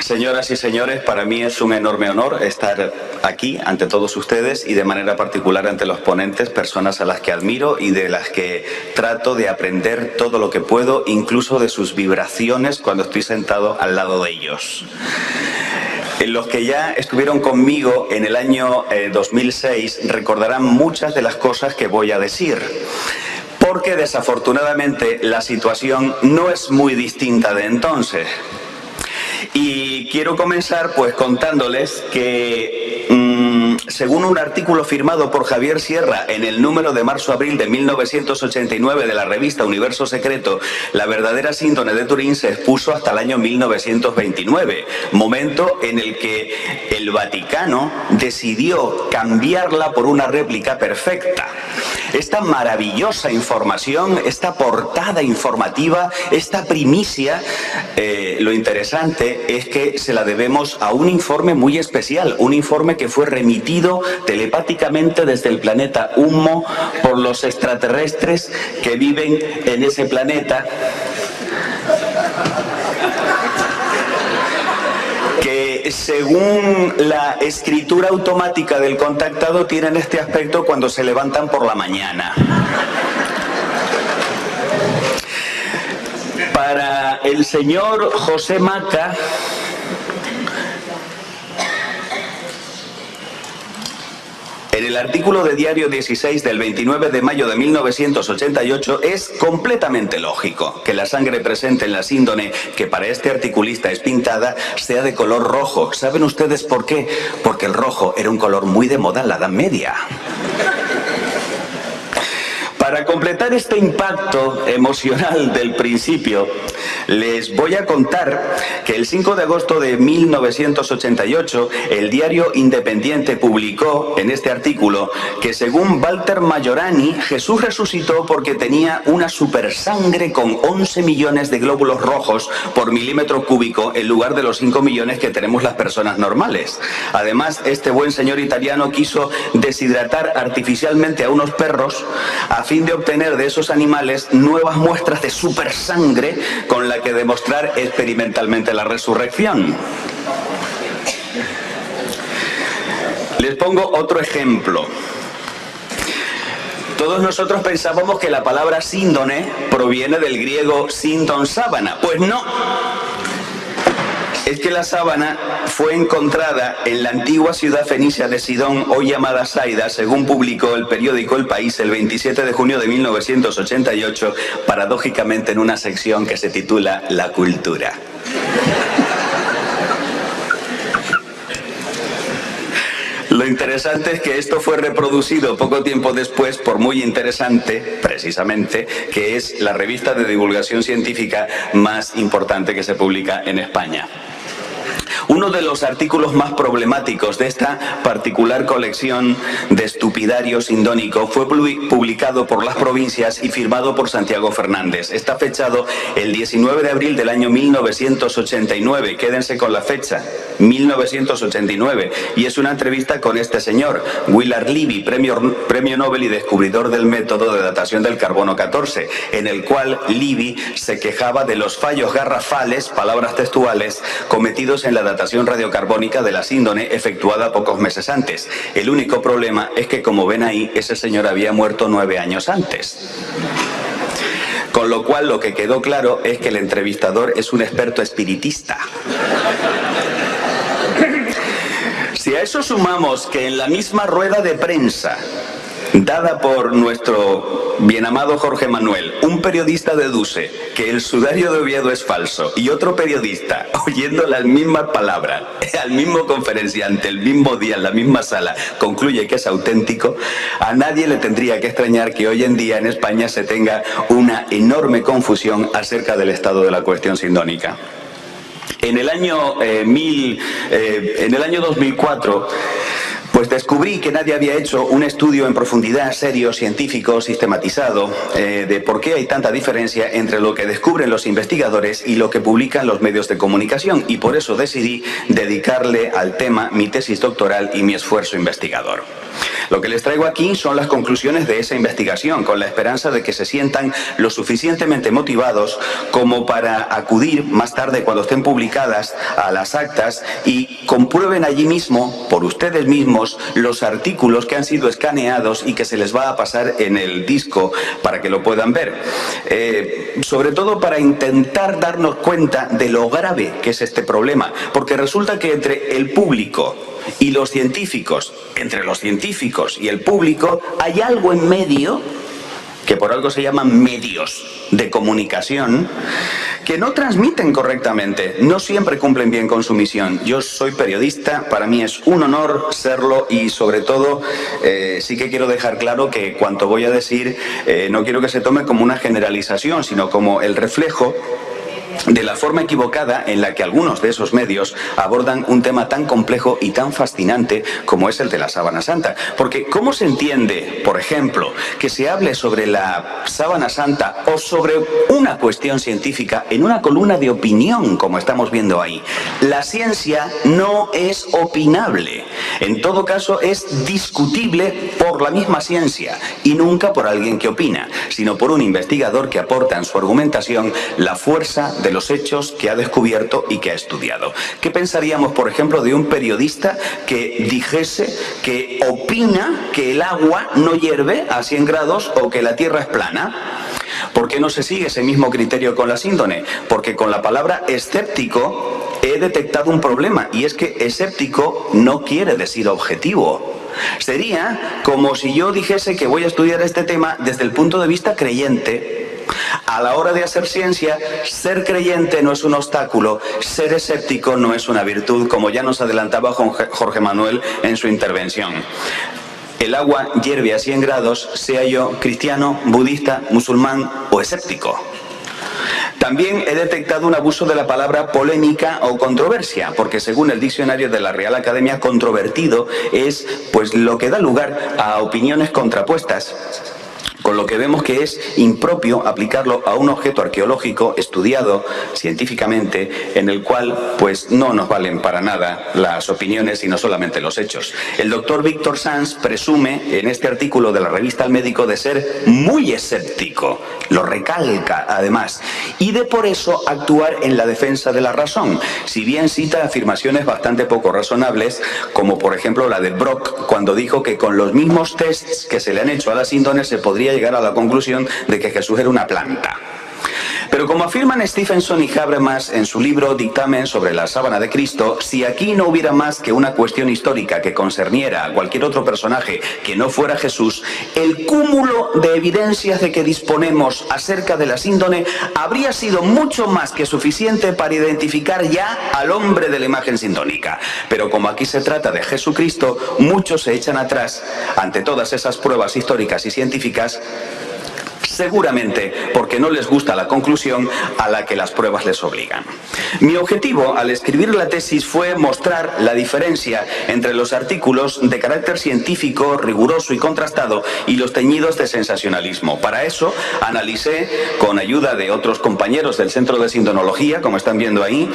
Señoras y señores, para mí es un enorme honor estar aquí ante todos ustedes y de manera particular ante los ponentes, personas a las que admiro y de las que trato de aprender todo lo que puedo, incluso de sus vibraciones cuando estoy sentado al lado de ellos. Los que ya estuvieron conmigo en el año 2006 recordarán muchas de las cosas que voy a decir, porque desafortunadamente la situación no es muy distinta de entonces. Y quiero comenzar pues contándoles que según un artículo firmado por Javier Sierra en el número de marzo-abril de 1989 de la revista Universo Secreto, la verdadera síndrome de Turín se expuso hasta el año 1929, momento en el que el Vaticano decidió cambiarla por una réplica perfecta. Esta maravillosa información, esta portada informativa, esta primicia, lo interesante es que se la debemos a un informe muy especial, un informe que fue remitido telepáticamente desde el planeta Humo por los extraterrestres que viven en ese planeta, que según la escritura automática del contactado tienen este aspecto cuando se levantan por la mañana. Para el señor José Maca, en el artículo de Diario 16 del 29 de mayo de 1988 es completamente lógico que la sangre presente en la síndrome, que para este articulista es pintada, sea de color rojo. ¿Saben ustedes por qué? Porque el rojo era un color muy de moda en la Edad Media. Para completar este impacto emocional del principio, les voy a contar que el 5 de agosto de 1988, el diario Independiente publicó en este artículo que según Walter Majorani, Jesús resucitó porque tenía una supersangre con 11 millones de glóbulos rojos por milímetro cúbico en lugar de los 5 millones que tenemos las personas normales. Además, este buen señor italiano quiso deshidratar artificialmente a unos perros a fin de obtener de esos animales nuevas muestras de supersangre con la que demostrar experimentalmente la resurrección. Les pongo otro ejemplo. Todos nosotros pensábamos que la palabra síndone proviene del griego síndon sábana. Pues no. Es que la sábana fue encontrada en la antigua ciudad fenicia de Sidón, hoy llamada Saida, según publicó el periódico El País el 27 de junio de 1988, paradójicamente en una sección que se titula La Cultura. Lo interesante es que esto fue reproducido poco tiempo después por Muy Interesante, precisamente, que es la revista de divulgación científica más importante que se publica en España. Uno de los artículos más problemáticos de esta particular colección de estupidario sindónico fue publicado por Las Provincias y firmado por Santiago Fernández. Está fechado el 19 de abril del año 1989. Quédense con la fecha, 1989. Y es una entrevista con este señor, Willard Libby, premio Nobel y descubridor del método de datación del carbono 14, en el cual Libby se quejaba de los fallos garrafales, palabras textuales, cometidos en la datación radiocarbónica de la síndrome efectuada pocos meses antes. El único problema es que, como ven ahí, ese señor había muerto 9 años antes. Con lo cual, lo que quedó claro es que el entrevistador es un experto espiritista. Si a eso sumamos que en la misma rueda de prensa dada por nuestro bien amado Jorge Manuel, un periodista deduce que el sudario de Oviedo es falso y otro periodista, oyendo las mismas palabras, al mismo conferenciante, el mismo día, en la misma sala, concluye que es auténtico, a nadie le tendría que extrañar que hoy en día en España se tenga una enorme confusión acerca del estado de la cuestión sindónica. En el año 2004, Pues descubrí que nadie había hecho un estudio en profundidad, serio, científico, sistematizado, de por qué hay tanta diferencia entre lo que descubren los investigadores y lo que publican los medios de comunicación, y por eso decidí dedicarle al tema mi tesis doctoral y mi esfuerzo investigador. Lo que les traigo aquí son las conclusiones de esa investigación, con la esperanza de que se sientan lo suficientemente motivados como para acudir más tarde, cuando estén publicadas, a las actas y comprueben allí mismo, por ustedes mismos, los artículos que han sido escaneados y que se les va a pasar en el disco para que lo puedan ver. Sobre todo para intentar darnos cuenta de lo grave que es este problema, porque resulta que entre el público y los científicos, entre los científicos y el público, hay algo en medio, que por algo se llaman medios de comunicación, que no transmiten correctamente, no siempre cumplen bien con su misión. Yo soy periodista, para mí es un honor serlo, y sobre todo sí que quiero dejar claro que cuanto voy a decir no quiero que se tome como una generalización, sino como el reflejo de la forma equivocada en la que algunos de esos medios abordan un tema tan complejo y tan fascinante como es el de la sábana santa. Porque ¿cómo se entiende, por ejemplo, que se hable sobre la sábana santa o sobre una cuestión científica en una columna de opinión, como estamos viendo ahí? La ciencia no es opinable. En todo caso, es discutible por la misma ciencia, y nunca por alguien que opina, sino por un investigador que aporta en su argumentación la fuerza de los hechos que ha descubierto y que ha estudiado. ¿Qué pensaríamos, por ejemplo, de un periodista que dijese que opina que el agua no hierve a 100 grados o que la Tierra es plana? ¿Por qué no se sigue ese mismo criterio con la síndone? Porque con la palabra escéptico he detectado un problema, y es que escéptico no quiere decir objetivo. Sería como si yo dijese que voy a estudiar este tema desde el punto de vista creyente. A la hora de hacer ciencia, ser creyente no es un obstáculo, ser escéptico no es una virtud, como ya nos adelantaba Jorge Manuel en su intervención. El agua hierve a 100 grados, sea yo cristiano, budista, musulmán o escéptico. También he detectado un abuso de la palabra polémica o controversia, porque según el diccionario de la Real Academia, controvertido es pues lo que da lugar a opiniones contrapuestas, con lo que vemos que es impropio aplicarlo a un objeto arqueológico estudiado científicamente, en el cual pues no nos valen para nada las opiniones, sino solamente los hechos. El doctor Víctor Sanz presume en este artículo de la revista El Médico de ser muy escéptico, lo recalca además, y de por eso actuar en la defensa de la razón, si bien cita afirmaciones bastante poco razonables, como por ejemplo la de Brock, cuando dijo que con los mismos tests que se le han hecho a la síndone se podría llegar a la conclusión de que Jesús era una planta. Pero como afirman Stephenson y Habermas en su libro Dictamen sobre la sábana de Cristo, si aquí no hubiera más que una cuestión histórica que concerniera a cualquier otro personaje que no fuera Jesús, el cúmulo de evidencias de que disponemos acerca de la síndone habría sido mucho más que suficiente para identificar ya al hombre de la imagen sindónica. Pero como aquí se trata de Jesucristo, muchos se echan atrás ante todas esas pruebas históricas y científicas, seguramente porque no les gusta la conclusión a la que las pruebas les obligan. Mi objetivo al escribir la tesis fue mostrar la diferencia entre los artículos de carácter científico, riguroso y contrastado, y los teñidos de sensacionalismo. Para eso analicé, con ayuda de otros compañeros del Centro de Sindonología, como están viendo ahí,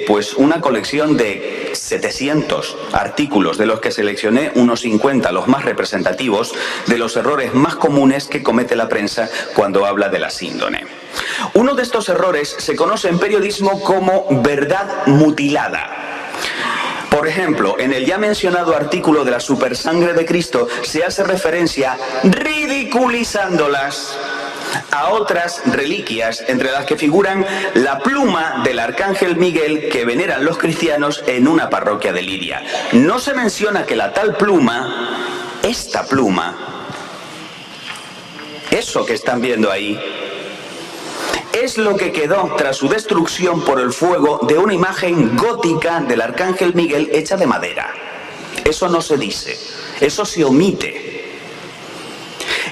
pues una colección de 700 artículos, de los que seleccioné unos 50, los más representativos, de los errores más comunes que comete la prensa cuando habla de la síndone. Uno de estos errores se conoce en periodismo como verdad mutilada. Por ejemplo, en el ya mencionado artículo de la supersangre de Cristo se hace referencia, ridiculizándolas, a otras reliquias, entre las que figuran la pluma del arcángel Miguel que veneran los cristianos en una parroquia de Lidia. No se menciona que la tal pluma, esta pluma, eso que están viendo ahí, es lo que quedó tras su destrucción por el fuego de una imagen gótica del arcángel Miguel hecha de madera. Eso no se dice, eso se omite.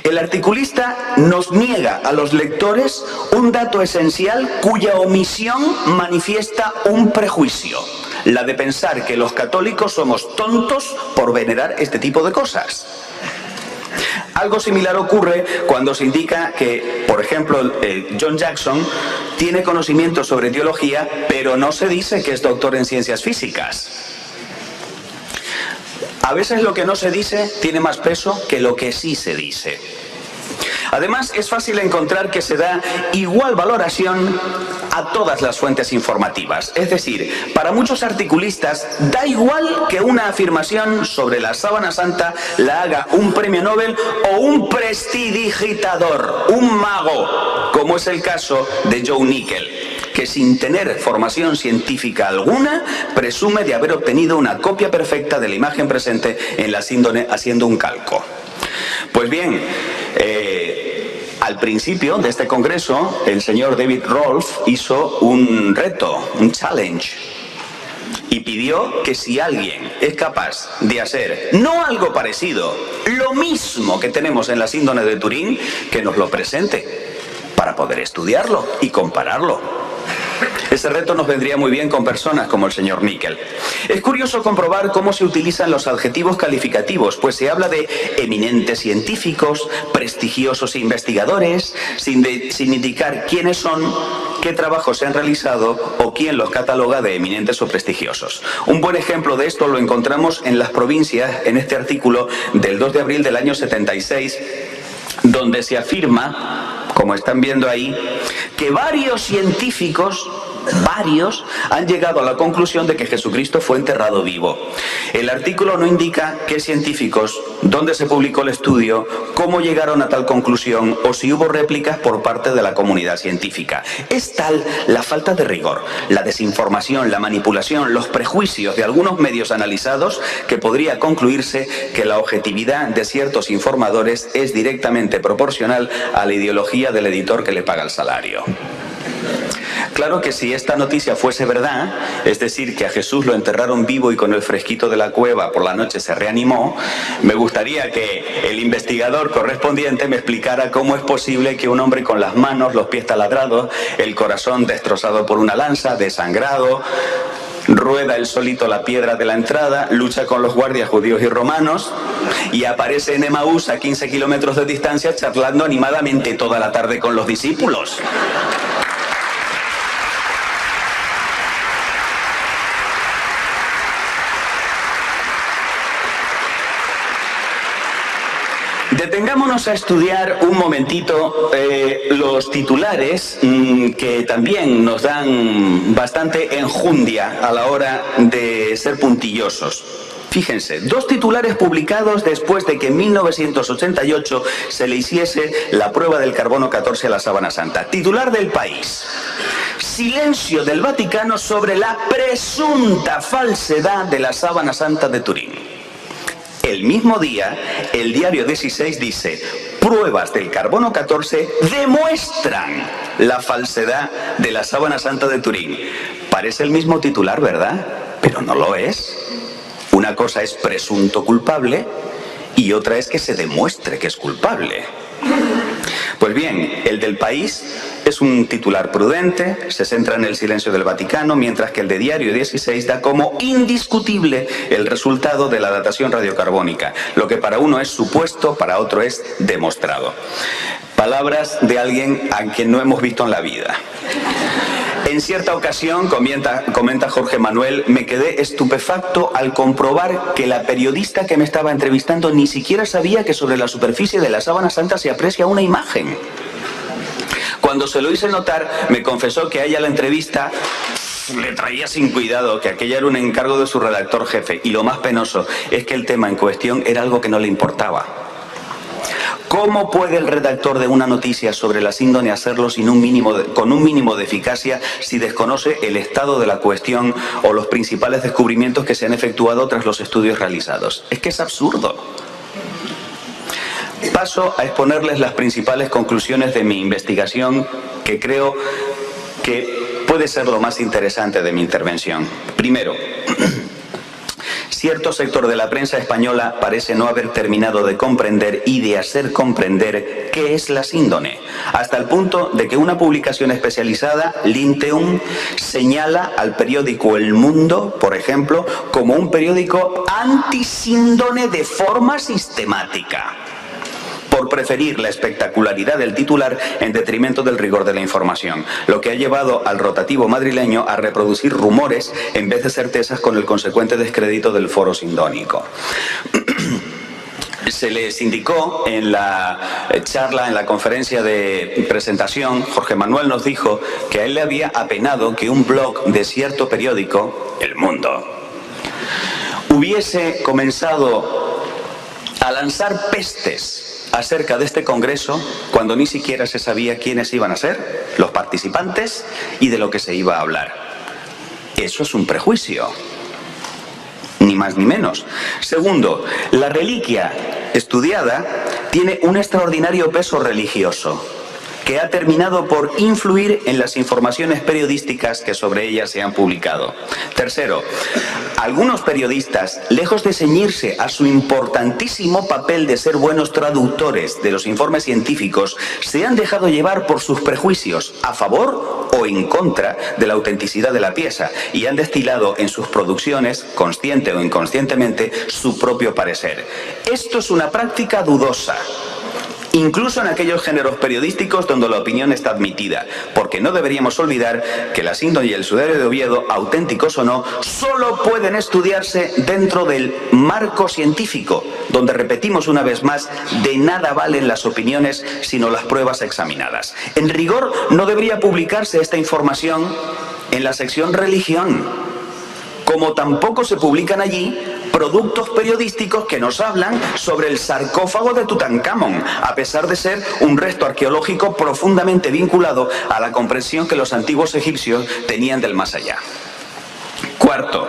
El articulista nos niega a los lectores un dato esencial cuya omisión manifiesta un prejuicio. la de pensar que los católicos somos tontos por venerar este tipo de cosas. Algo similar ocurre cuando se indica que, por ejemplo, John Jackson tiene conocimiento sobre teología, pero no se dice que es doctor en ciencias físicas. A veces lo que no se dice tiene más peso que lo que sí se dice. Además, es fácil encontrar que se da igual valoración a todas las fuentes informativas. Es decir, para muchos articulistas da igual que una afirmación sobre la sábana santa la haga un premio Nobel o un prestidigitador, un mago, como es el caso de Joe Nickell, que sin tener formación científica alguna, presume de haber obtenido una copia perfecta de la imagen presente en la síndone haciendo un calco. Pues bien, al principio de este congreso, el señor David Rolfe hizo un reto, un challenge, y pidió que si alguien es capaz de hacer, no algo parecido, lo mismo que tenemos en la síndone de Turín, que nos lo presente, para poder estudiarlo y compararlo. Ese reto nos vendría muy bien con personas como el señor Nickell. Es curioso comprobar cómo se utilizan los adjetivos calificativos, pues se habla de eminentes científicos, prestigiosos investigadores, sin indicar quiénes son, qué trabajos se han realizado o quién los cataloga de eminentes o prestigiosos. Un buen ejemplo de esto lo encontramos en las provincias, en este artículo del 2 de abril del año 76, donde se afirma, como están viendo ahí, que varios científicos, han llegado a la conclusión de que Jesucristo fue enterrado vivo. El artículo no indica qué científicos, dónde se publicó el estudio, cómo llegaron a tal conclusión o si hubo réplicas por parte de la comunidad científica. Es tal la falta de rigor, la desinformación, la manipulación, los prejuicios de algunos medios analizados que podría concluirse que la objetividad de ciertos informadores es directamente proporcional a la ideología del editor que le paga el salario. Claro que si esta noticia fuese verdad, es decir, que a Jesús lo enterraron vivo y con el fresquito de la cueva por la noche se reanimó, me gustaría que el investigador correspondiente me explicara cómo es posible que un hombre con las manos, los pies taladrados, el corazón destrozado por una lanza, desangrado, rueda él solito la piedra de la entrada, lucha con los guardias judíos y romanos y aparece en Emaús a 15 kilómetros de distancia charlando animadamente toda la tarde con los discípulos. Detengámonos a estudiar un momentito los titulares que también nos dan bastante enjundia a la hora de ser puntillosos. Fíjense, 2 titulares publicados después de que en 1988 se le hiciese la prueba del carbono 14 a la sábana santa. Titular del País: silencio del Vaticano sobre la presunta falsedad de la sábana santa de Turín. El mismo día, el diario 16 dice: pruebas del carbono 14 demuestran la falsedad de la sábana santa de Turín. Parece el mismo titular, ¿verdad? Pero no lo es. Una cosa es presunto culpable y otra es que se demuestre que es culpable. Pues bien, el del País es un titular prudente, se centra en el silencio del Vaticano, mientras que el de Diario 16 da como indiscutible el resultado de la datación radiocarbónica. Lo que para uno es supuesto, para otro es demostrado. Palabras de alguien a quien no hemos visto en la vida. En cierta ocasión, comenta Jorge Manuel, me quedé estupefacto al comprobar que la periodista que me estaba entrevistando ni siquiera sabía que sobre la superficie de la sábana santa se aprecia una imagen. Cuando se lo hice notar, me confesó que a ella la entrevista le traía sin cuidado, que aquella era un encargo de su redactor jefe, y lo más penoso es que el tema en cuestión era algo que no le importaba. ¿Cómo puede el redactor de una noticia sobre la síndone hacerlo con un mínimo de eficacia si desconoce el estado de la cuestión o los principales descubrimientos que se han efectuado tras los estudios realizados? Es que es absurdo. Paso a exponerles las principales conclusiones de mi investigación, que creo que puede ser lo más interesante de mi intervención. Primero, cierto sector de la prensa española parece no haber terminado de comprender y de hacer comprender qué es la síndone, hasta el punto de que una publicación especializada, Linteum, señala al periódico El Mundo, por ejemplo, como un periódico antisíndone de forma sistemática, por preferir la espectacularidad del titular en detrimento del rigor de la información, lo que ha llevado al rotativo madrileño a reproducir rumores en vez de certezas, con el consecuente descrédito del foro sindónico. Se les indicó en la charla, en la conferencia de presentación, Jorge Manuel nos dijo que a él le había apenado que un blog de cierto periódico, El Mundo, hubiese comenzado a lanzar pestes acerca de este congreso cuando ni siquiera se sabía quiénes iban a ser los participantes y de lo que se iba a hablar. Eso es un prejuicio, ni más ni menos. Segundo, la reliquia estudiada tiene un extraordinario peso religioso que ha terminado por influir en las informaciones periodísticas que sobre ella se han publicado. Tercero, algunos periodistas, lejos de ceñirse a su importantísimo papel de ser buenos traductores de los informes científicos, se han dejado llevar por sus prejuicios a favor o en contra de la autenticidad de la pieza y han destilado en sus producciones, consciente o inconscientemente, su propio parecer. Esto es una práctica dudosa, incluso en aquellos géneros periodísticos donde la opinión está admitida, porque no deberíamos olvidar que la síndone y el sudario de Oviedo, auténticos o no, solo pueden estudiarse dentro del marco científico, donde, repetimos una vez más, de nada valen las opiniones sino las pruebas examinadas. En rigor, no debería publicarse esta información en la sección religión, como tampoco se publican allí productos periodísticos que nos hablan sobre el sarcófago de Tutankamón, a pesar de ser un resto arqueológico profundamente vinculado a la comprensión que los antiguos egipcios tenían del más allá. Cuarto,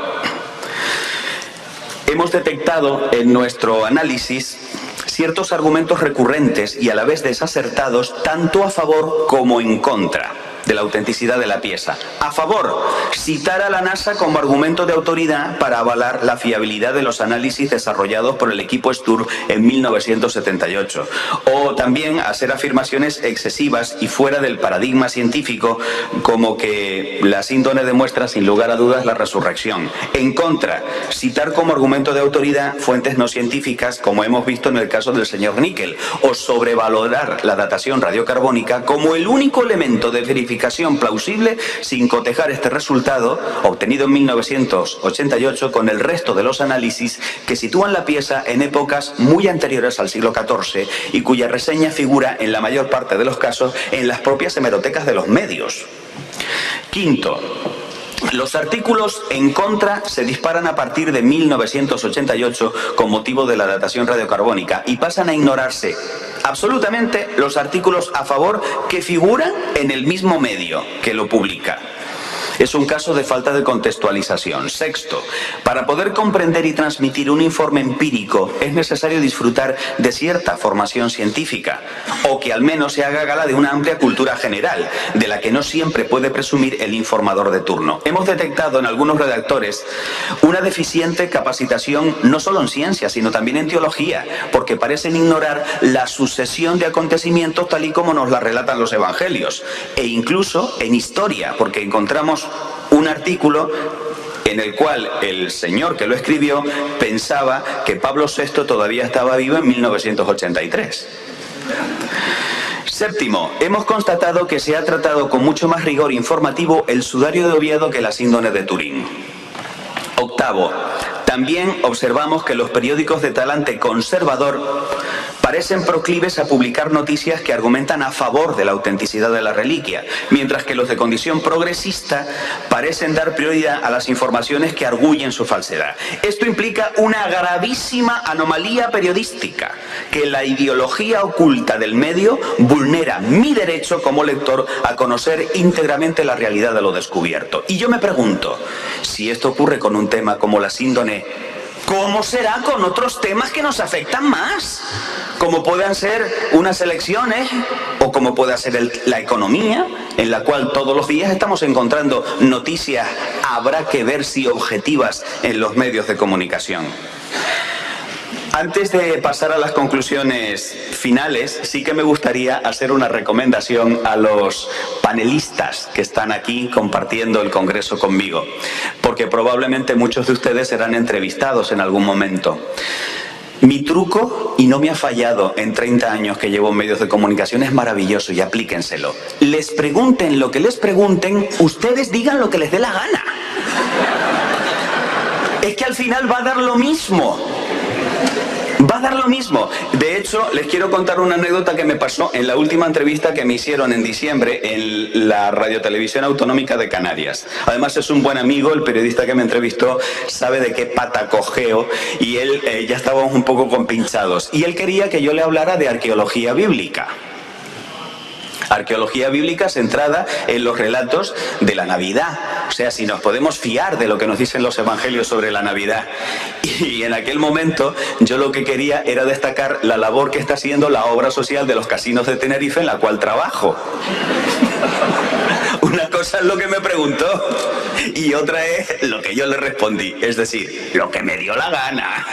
hemos detectado en nuestro análisis ciertos argumentos recurrentes y a la vez desacertados, tanto a favor como en contra de la autenticidad de la pieza. A favor, citar a la NASA como argumento de autoridad para avalar la fiabilidad de los análisis desarrollados por el equipo Sturm en 1978. O también hacer afirmaciones excesivas y fuera del paradigma científico, como que la síndone demuestra sin lugar a dudas la resurrección. En contra, citar como argumento de autoridad fuentes no científicas, como hemos visto en el caso del señor Nickel, o sobrevalorar la datación radiocarbónica como el único elemento de verificación plausible, sin cotejar este resultado obtenido en 1988 con el resto de los análisis que sitúan la pieza en épocas muy anteriores al siglo XIV y cuya reseña figura en la mayor parte de los casos en las propias hemerotecas de los medios. Quinto, los artículos en contra se disparan a partir de 1988 con motivo de la datación radiocarbónica y pasan a ignorarse absolutamente los artículos a favor que figuran en el mismo medio que lo publica. Es un caso de falta de contextualización. Sexto, para poder comprender y transmitir un informe empírico es necesario disfrutar de cierta formación científica, o que al menos se haga gala de una amplia cultura general, de la que no siempre puede presumir el informador de turno. Hemos detectado en algunos redactores una deficiente capacitación no solo en ciencia, sino también en teología, porque parecen ignorar la sucesión de acontecimientos tal y como nos la relatan los evangelios, e incluso en historia, porque encontramos un artículo en el cual el señor que lo escribió pensaba que Pablo VI todavía estaba vivo en 1983. Séptimo, hemos constatado que se ha tratado con mucho más rigor informativo el sudario de Oviedo que la síndone de Turín. Octavo, también observamos que los periódicos de talante conservador parecen proclives a publicar noticias que argumentan a favor de la autenticidad de la reliquia, mientras que los de condición progresista parecen dar prioridad a las informaciones que arguyen su falsedad. Esto implica una gravísima anomalía periodística, que la ideología oculta del medio vulnera mi derecho como lector a conocer íntegramente la realidad de lo descubierto. Y yo me pregunto, si esto ocurre con un tema como la síndone, ¿cómo será con otros temas que nos afectan más? como puedan ser unas elecciones o como pueda ser la economía, en la cual todos los días estamos encontrando noticias, habrá que ver si objetivas, en los medios de comunicación. Antes de pasar a las conclusiones finales, sí que me gustaría hacer una recomendación a los panelistas que están aquí compartiendo el Congreso conmigo, porque probablemente muchos de ustedes serán entrevistados en algún momento. Mi truco, y no me ha fallado en 30 años que llevo en medios de comunicación, es maravilloso y aplíquenselo. Les pregunten lo que les pregunten, ustedes digan lo que les dé la gana. Es que al final va a dar lo mismo. Va a dar lo mismo. De hecho, les quiero contar una anécdota que me pasó en la última entrevista que me hicieron en diciembre en la Radiotelevisión Autonómica de Canarias. Además es un buen amigo, el periodista que me entrevistó sabe de qué pata cojeo y él ya estábamos un poco compinchados. Y él quería que yo le hablara de arqueología bíblica. Arqueología bíblica centrada en los relatos de la Navidad. O sea, si nos podemos fiar de lo que nos dicen los evangelios sobre la Navidad. Y en aquel momento yo lo que quería era destacar la labor que está haciendo la obra social de los casinos de Tenerife, en la cual trabajo. Una cosa es lo que me preguntó y otra es lo que yo le respondí. Es decir, lo que me dio la gana.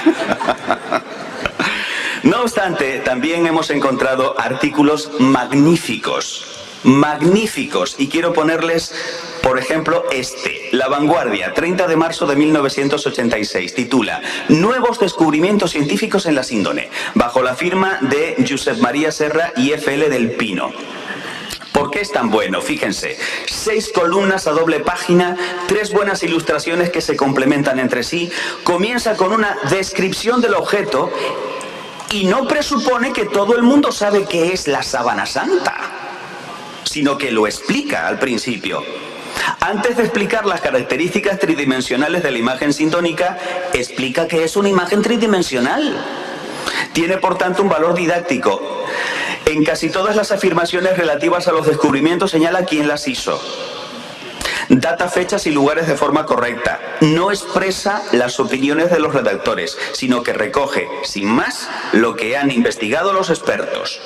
No obstante, también hemos encontrado artículos magníficos, y quiero ponerles, por ejemplo, La Vanguardia, 30 de marzo de 1986, titula Nuevos descubrimientos científicos en la síndone, bajo la firma de Josep María Serra y F.L. del Pino. ¿Por qué es tan bueno? Fíjense, 6 columnas a doble página, 3 buenas ilustraciones que se complementan entre sí, comienza con una descripción del objeto y no presupone que todo el mundo sabe qué es la sábana santa, sino que lo explica al principio. Antes de explicar las características tridimensionales de la imagen sintónica, explica que es una imagen tridimensional. Tiene, por tanto, un valor didáctico. En casi todas las afirmaciones relativas a los descubrimientos señala quién las hizo. Data fechas y lugares de forma correcta. No expresa las opiniones de los redactores, sino que recoge, sin más, lo que han investigado los expertos.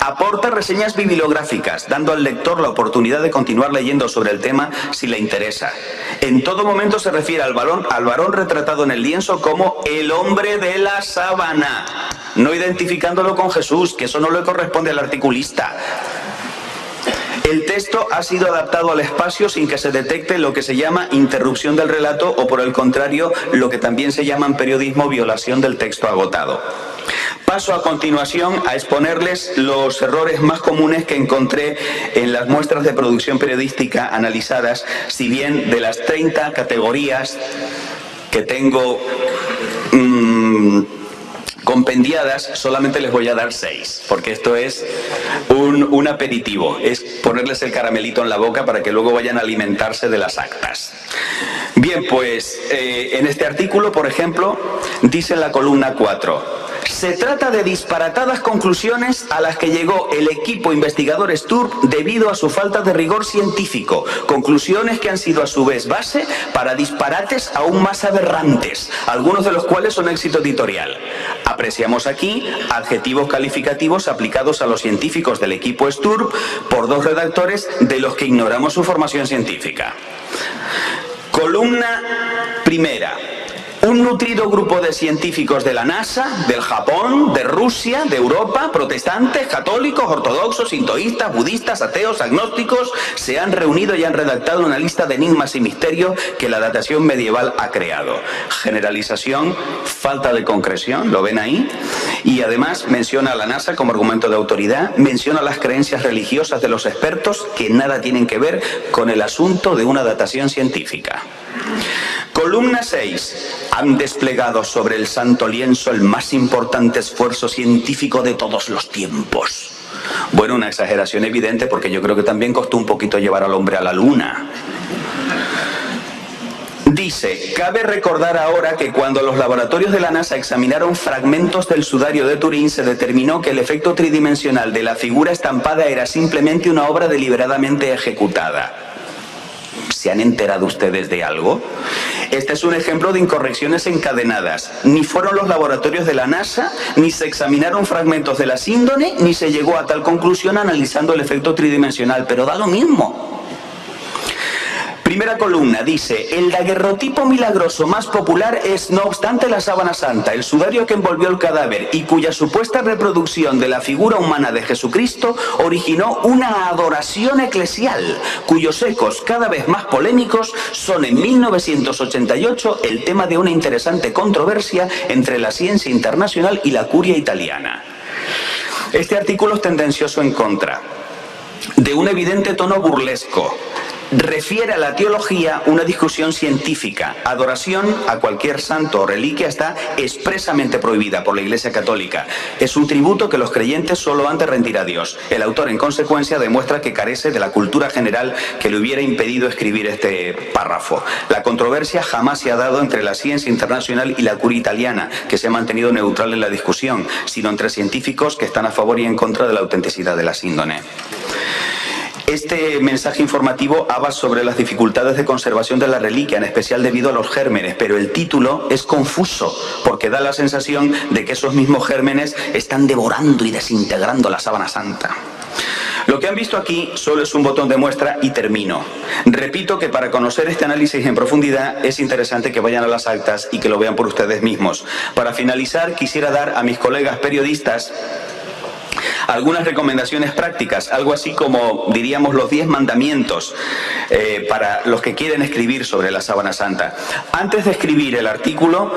Aporta reseñas bibliográficas, dando al lector la oportunidad de continuar leyendo sobre el tema si le interesa. En todo momento se refiere al varón retratado en el lienzo como el hombre de la sábana, no identificándolo con Jesús, que eso no le corresponde al articulista. El texto ha sido adaptado al espacio sin que se detecte lo que se llama interrupción del relato o, por el contrario, lo que también se llama en periodismo violación del texto agotado. Paso a continuación a exponerles los errores más comunes que encontré en las muestras de producción periodística analizadas, si bien de las 30 categorías que tengo compendiadas, solamente les voy a dar 6, porque esto es un aperitivo, es ponerles el caramelito en la boca para que luego vayan a alimentarse de las actas. Bien, pues en este artículo, por ejemplo, dice en la columna 4, se trata de disparatadas conclusiones a las que llegó el equipo investigador Sturb debido a su falta de rigor científico, conclusiones que han sido a su vez base para disparates aún más aberrantes, algunos de los cuales son éxito editorial. Apreciamos aquí adjetivos calificativos aplicados a los científicos del equipo Sturb por 2 redactores de los que ignoramos su formación científica. Columna primera. Un nutrido grupo de científicos de la NASA, del Japón, de Rusia, de Europa, protestantes, católicos, ortodoxos, sintoístas, budistas, ateos, agnósticos, se han reunido y han redactado una lista de enigmas y misterios que la datación medieval ha creado. Generalización, falta de concreción, ¿lo ven ahí? Y además menciona a la NASA como argumento de autoridad, menciona las creencias religiosas de los expertos que nada tienen que ver con el asunto de una datación científica. Columna 6. Han desplegado sobre el santo lienzo el más importante esfuerzo científico de todos los tiempos. Bueno, una exageración evidente porque yo creo que también costó un poquito llevar al hombre a la luna. Dice, cabe recordar ahora que cuando los laboratorios de la NASA examinaron fragmentos del sudario de Turín, se determinó que el efecto tridimensional de la figura estampada era simplemente una obra deliberadamente ejecutada. ¿Se han enterado ustedes de algo? Este es un ejemplo de incorrecciones encadenadas. Ni fueron los laboratorios de la NASA, ni se examinaron fragmentos de la síndone, ni se llegó a tal conclusión analizando el efecto tridimensional, pero da lo mismo. Primera columna dice: el daguerrotipo milagroso más popular es, no obstante, la sábana santa, el sudario que envolvió el cadáver y cuya supuesta reproducción de la figura humana de Jesucristo originó una adoración eclesial, cuyos ecos cada vez más polémicos son en 1988 el tema de una interesante controversia entre la ciencia internacional y la curia italiana. Este artículo es tendencioso en contra, de un evidente tono burlesco. Refiere a la teología una discusión científica. Adoración a cualquier santo o reliquia está expresamente prohibida por la Iglesia Católica. Es un tributo que los creyentes solo han de rendir a Dios. El autor, en consecuencia, demuestra que carece de la cultura general que le hubiera impedido escribir este párrafo. La controversia jamás se ha dado entre la ciencia internacional y la curia italiana, que se ha mantenido neutral en la discusión, sino entre científicos que están a favor y en contra de la autenticidad de la síndone. Este mensaje informativo habla sobre las dificultades de conservación de la reliquia, en especial debido a los gérmenes, pero el título es confuso porque da la sensación de que esos mismos gérmenes están devorando y desintegrando la sábana santa. Lo que han visto aquí solo es un botón de muestra y termino. Repito que para conocer este análisis en profundidad es interesante que vayan a las actas y que lo vean por ustedes mismos. Para finalizar, quisiera dar a mis colegas periodistas algunas recomendaciones prácticas, algo así como, diríamos, los 10 mandamientos para los que quieren escribir sobre la sábana santa. Antes de escribir el artículo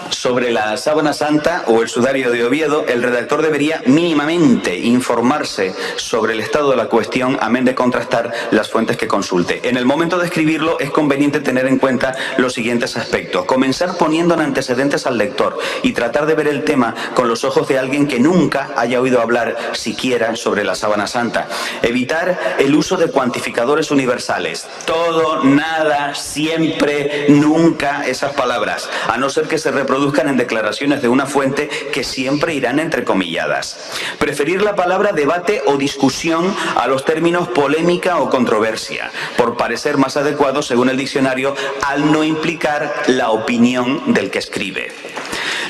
sobre la sábana santa o el sudario de Oviedo, el redactor debería mínimamente informarse sobre el estado de la cuestión, amén de contrastar las fuentes que consulte. En el momento de escribirlo es conveniente tener en cuenta los siguientes aspectos. Comenzar poniendo en antecedentes al lector y tratar de ver el tema con los ojos de alguien que nunca haya oído hablar siquiera sobre la sábana santa. Evitar el uso de cuantificadores universales. Todo, nada, siempre, nunca, esas palabras, a no ser que se reproduzcan en declaraciones de una fuente que siempre irán entrecomilladas. Preferir la palabra debate o discusión a los términos polémica o controversia, por parecer más adecuado, según el diccionario, al no implicar la opinión del que escribe.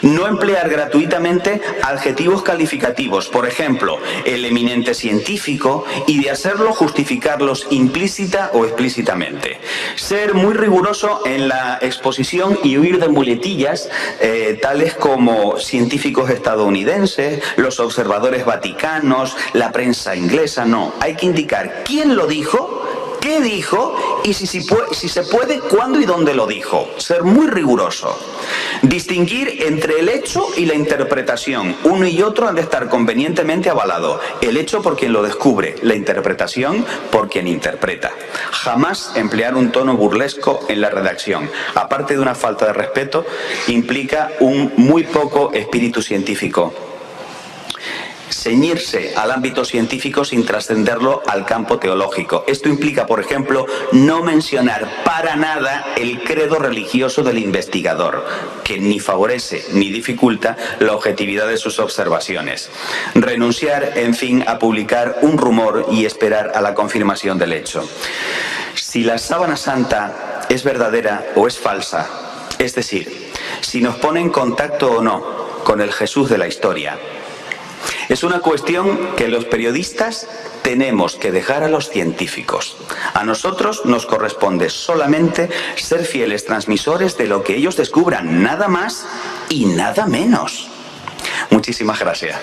No emplear gratuitamente adjetivos calificativos, por ejemplo, el eminente científico, y de hacerlo justificarlos implícita o explícitamente. Ser muy riguroso en la exposición y huir de muletillas tales como científicos estadounidenses, los observadores vaticanos, la prensa inglesa. No, hay que indicar quién lo dijo, qué dijo y si se puede, cuándo y dónde lo dijo. Ser muy riguroso. Distinguir entre el hecho y la interpretación. Uno y otro han de estar convenientemente avalados. El hecho por quien lo descubre, la interpretación por quien interpreta. Jamás emplear un tono burlesco en la redacción. Aparte de una falta de respeto, implica un muy poco espíritu científico. Ceñirse al ámbito científico sin trascenderlo al campo teológico. Esto implica, por ejemplo, no mencionar para nada el credo religioso del investigador, que ni favorece ni dificulta la objetividad de sus observaciones. Renunciar, en fin, a publicar un rumor y esperar a la confirmación del hecho. Si la sábana santa es verdadera o es falsa, es decir, si nos pone en contacto o no con el Jesús de la historia, es una cuestión que los periodistas tenemos que dejar a los científicos. A nosotros nos corresponde solamente ser fieles transmisores de lo que ellos descubran, nada más y nada menos. Muchísimas gracias.